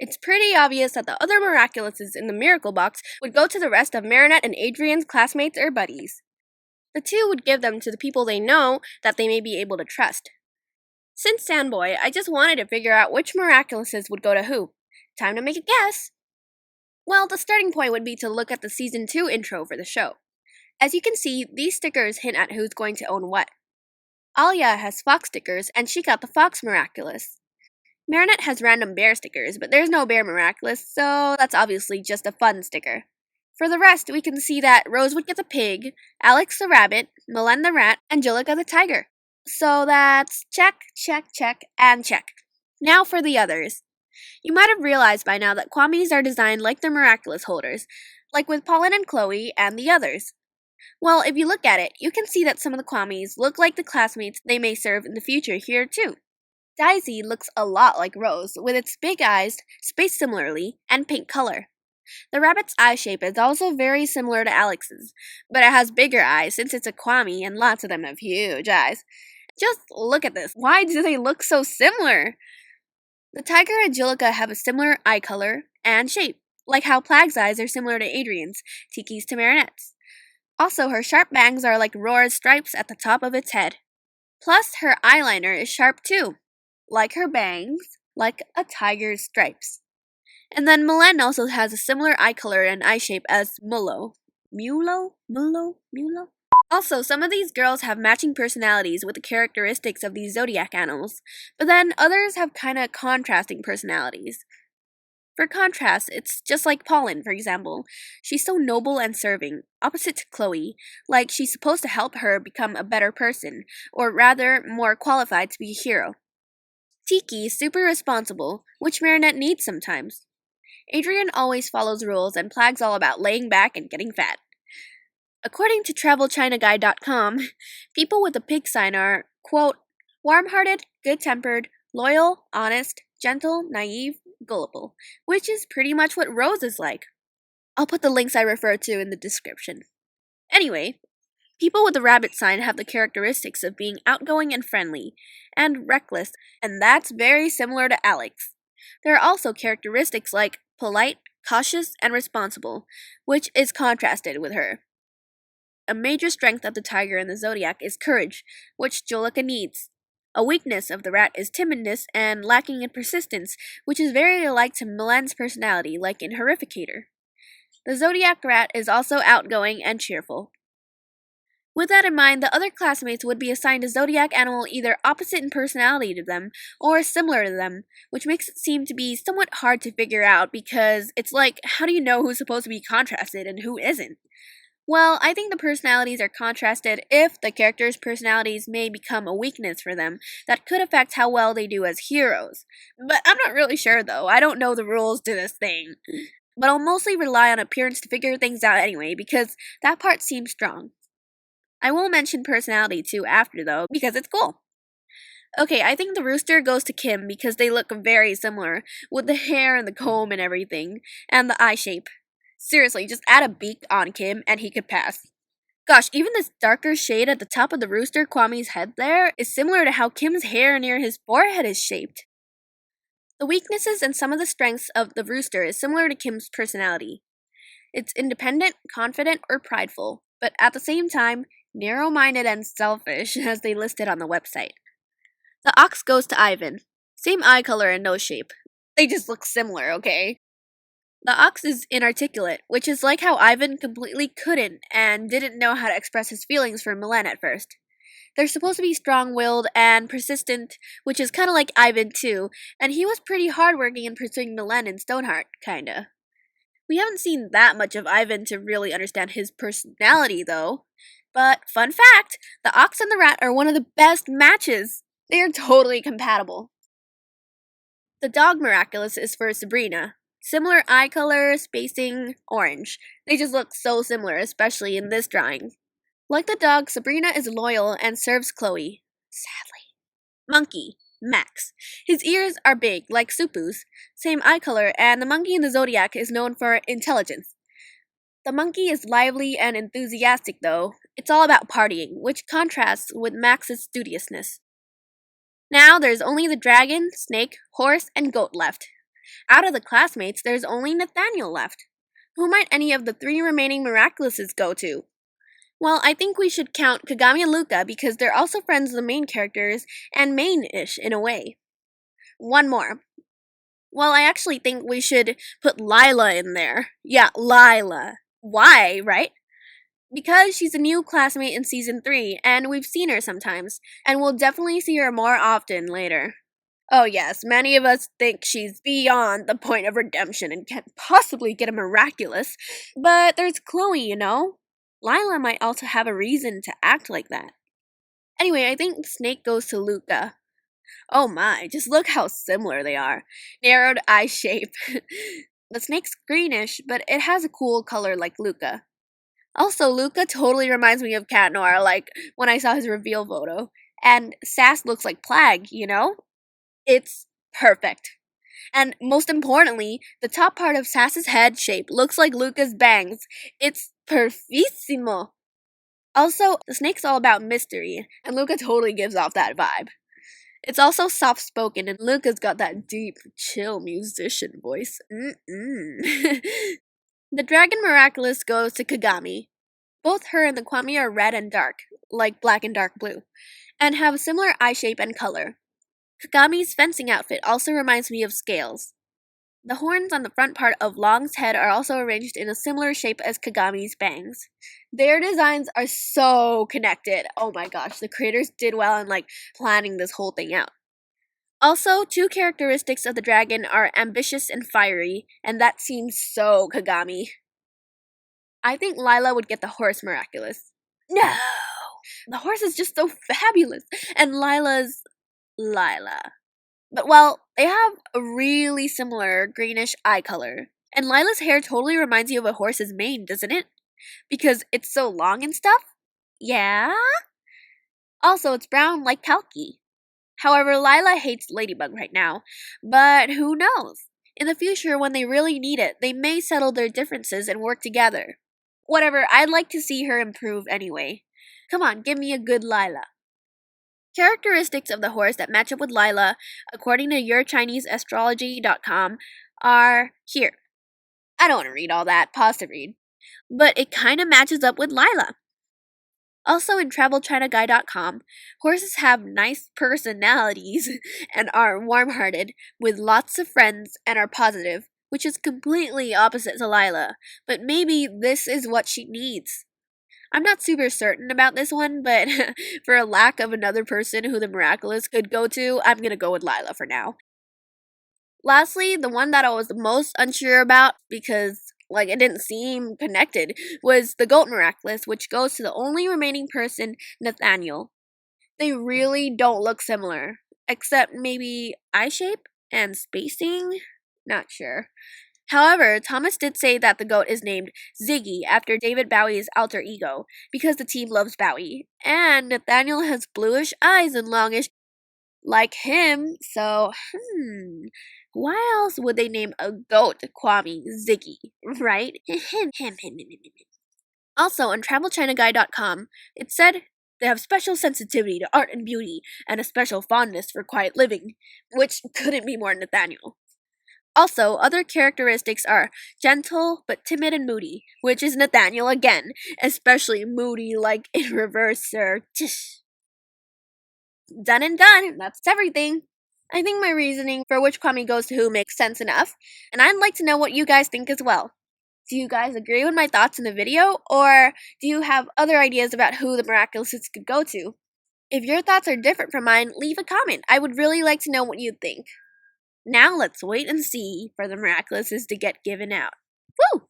It's pretty obvious that the other miraculouses in the miracle box would go to the rest of Marinette and Adrian's classmates or buddies. The two would give them to the people they know that they may be able to trust. Since Sandboy, I just wanted to figure out which miraculouses would go to who. Time to make a guess! Well, the starting point would be to look at the Season 2 intro for the show. As you can see, these stickers hint at who's going to own what. Alia has fox stickers, and she got the fox miraculous. Marinette has random bear stickers, but there's no bear miraculous, so that's obviously just a fun sticker. For the rest, we can see that Rosewood gets a pig, Alex the rabbit, Milen the rat, and Julika the tiger. So that's check, check, check, and check. Now for the others. You might have realized by now that Kwamis are designed like their miraculous holders, like with Pauline and Chloe and the others. Well, if you look at it, you can see that some of the Kwamis look like the classmates they may serve in the future here too. Daisy looks a lot like Rose, with its big eyes, spaced similarly, and pink color. The rabbit's eye shape is also very similar to Alex's, but it has bigger eyes since it's a Kwami and lots of them have huge eyes. Just look at this. Why do they look so similar? The tiger and Julika have a similar eye color and shape, like how Plag's eyes are similar to Adrian's, Tiki's to Marinette's. Also, her sharp bangs are like Rora's stripes at the top of its head. Plus, her eyeliner is sharp too, like her bangs, like a tiger's stripes. And then Milen also has a similar eye color and eye shape as Mulo. Mulo? Also, some of these girls have matching personalities with the characteristics of these zodiac animals, but then others have kinda contrasting personalities. For contrast, it's just like Pauline, for example. She's so noble and serving, opposite to Chloe, like she's supposed to help her become a better person, or rather, more qualified to be a hero. Tiki is super responsible, which Marinette needs sometimes. Adrian always follows rules and Plag's all about laying back and getting fat. According to TravelChinaGuide.com, people with a pig sign are, quote, warm-hearted, good-tempered, loyal, honest, gentle, naive, gullible, which is pretty much what Rose is like. I'll put the links I refer to in the description. Anyway, people with the rabbit sign have the characteristics of being outgoing and friendly, and reckless, and that's very similar to Alex. There are also characteristics like polite, cautious, and responsible, which is contrasted with her. A major strength of the tiger and the zodiac is courage, which Julika needs. A weakness of the rat is timidness and lacking in persistence, which is very alike to Milen's personality, like in Horrificator. The zodiac rat is also outgoing and cheerful. With that in mind, the other classmates would be assigned a zodiac animal either opposite in personality to them or similar to them, which makes it seem to be somewhat hard to figure out because it's like, how do you know who's supposed to be contrasted and who isn't? Well, I think the personalities are contrasted if the characters' personalities may become a weakness for them that could affect how well they do as heroes. But I'm not really sure though, I don't know the rules to this thing. But I'll mostly rely on appearance to figure things out anyway because that part seems strong. I will mention personality too after though, because it's cool. Okay, I think the rooster goes to Kim because they look very similar, with the hair and the comb and everything, and the eye shape. Seriously, just add a beak on Kim and he could pass. Gosh, even this darker shade at the top of the rooster Kwami's head there is similar to how Kim's hair near his forehead is shaped. The weaknesses and some of the strengths of the rooster is similar to Kim's personality. It's independent, confident, or prideful, but at the same time, narrow-minded and selfish, as they listed on the website. The ox goes to Ivan. Same eye color and nose shape. They just look similar, okay? The ox is inarticulate, which is like how Ivan completely couldn't and didn't know how to express his feelings for Milen at first. They're supposed to be strong-willed and persistent, which is kinda like Ivan too, and he was pretty hardworking in pursuing Milen and Stoneheart, kinda. We haven't seen that much of Ivan to really understand his personality, though. But, fun fact, the ox and the rat are one of the best matches. They are totally compatible. The dog miraculous is for Sabrina. Similar eye color, spacing, orange. They just look so similar, especially in this drawing. Like the dog, Sabrina is loyal and serves Chloe. Sadly. Monkey. Max. His ears are big, like Supu's, same eye color, and the monkey in the zodiac is known for intelligence. The monkey is lively and enthusiastic, though. It's all about partying, which contrasts with Max's studiousness. Now there's only the dragon, snake, horse, and goat left. Out of the classmates, there's only Nathaniel left. Who might any of the 3 remaining Miraculouses go to? Well, I think we should count Kagami and Luca because they're also friends of the main characters and main-ish in a way. One more. Well, I actually think we should put Lila in there. Yeah, Lila. Why, right? Because she's a new classmate in season 3, and we've seen her sometimes, and we'll definitely see her more often later. Oh yes, many of us think she's beyond the point of redemption and can't possibly get a miraculous, but there's Chloe, you know? Lila might also have a reason to act like that. Anyway, I think Snake goes to Luca. Oh my, just look how similar they are. Narrowed eye shape. The snake's greenish, but it has a cool color like Luca. Also, Luca totally reminds me of Cat Noir, like when I saw his reveal photo. And Sass looks like Plague, you know? It's perfect. And most importantly, the top part of Sass's head shape looks like Luca's bangs. It's perfissimo. Also, the snake's all about mystery, and Luca totally gives off that vibe. It's also soft-spoken, and Luca's got that deep, chill musician voice. The Dragon Miraculous goes to Kagami. Both her and the Kwami are red and dark, like black and dark blue, and have a similar eye shape and color. Kagami's fencing outfit also reminds me of scales. The horns on the front part of Long's head are also arranged in a similar shape as Kagami's bangs. Their designs are so connected. Oh my gosh, the creators did well in planning this whole thing out. Also, 2 characteristics of the dragon are ambitious and fiery, and that seems so Kagami. I think Lila would get the horse miraculous. No! The horse is just so fabulous, and Lila's Lila. But well, they have a really similar greenish eye color. And Lila's hair totally reminds you of a horse's mane, doesn't it? Because it's so long and stuff? Yeah? Also, it's brown like Kalki. However, Lila hates Ladybug right now. But who knows? In the future, when they really need it, they may settle their differences and work together. Whatever, I'd like to see her improve anyway. Come on, give me a good Lila. Characteristics of the horse that match up with Lila, according to YourChineseAstrology.com, are here. I don't want to read all that, pause to read. But it kinda matches up with Lila. Also in TravelChinaGuy.com, horses have nice personalities and are warm-hearted, with lots of friends and are positive, which is completely opposite to Lila, but maybe this is what she needs. I'm not super certain about this one, but for a lack of another person who the Miraculous could go to, I'm gonna go with Lila for now. Lastly, the one that I was the most unsure about, because it didn't seem connected, was the Goat Miraculous, which goes to the only remaining person, Nathaniel. They really don't look similar, except maybe eye shape and spacing? Not sure. However, Thomas did say that the goat is named Ziggy after David Bowie's alter ego, because the team loves Bowie. And Nathaniel has bluish eyes and longish like him, so, why else would they name a goat Kwami Ziggy, right? Also, on TravelChinaGuy.com, it said they have special sensitivity to art and beauty, and a special fondness for quiet living, which couldn't be more Nathaniel. Also, other characteristics are gentle but timid and moody, which is Nathaniel again, especially moody like in reverse, sir. Done and done, that's everything. I think my reasoning for which Kwami goes to who makes sense enough, and I'd like to know what you guys think as well. Do you guys agree with my thoughts in the video, or do you have other ideas about who the Miraculouses could go to? If your thoughts are different from mine, leave a comment. I would really like to know what you think. Now let's wait and see for the Miraculouses to get given out. Woo!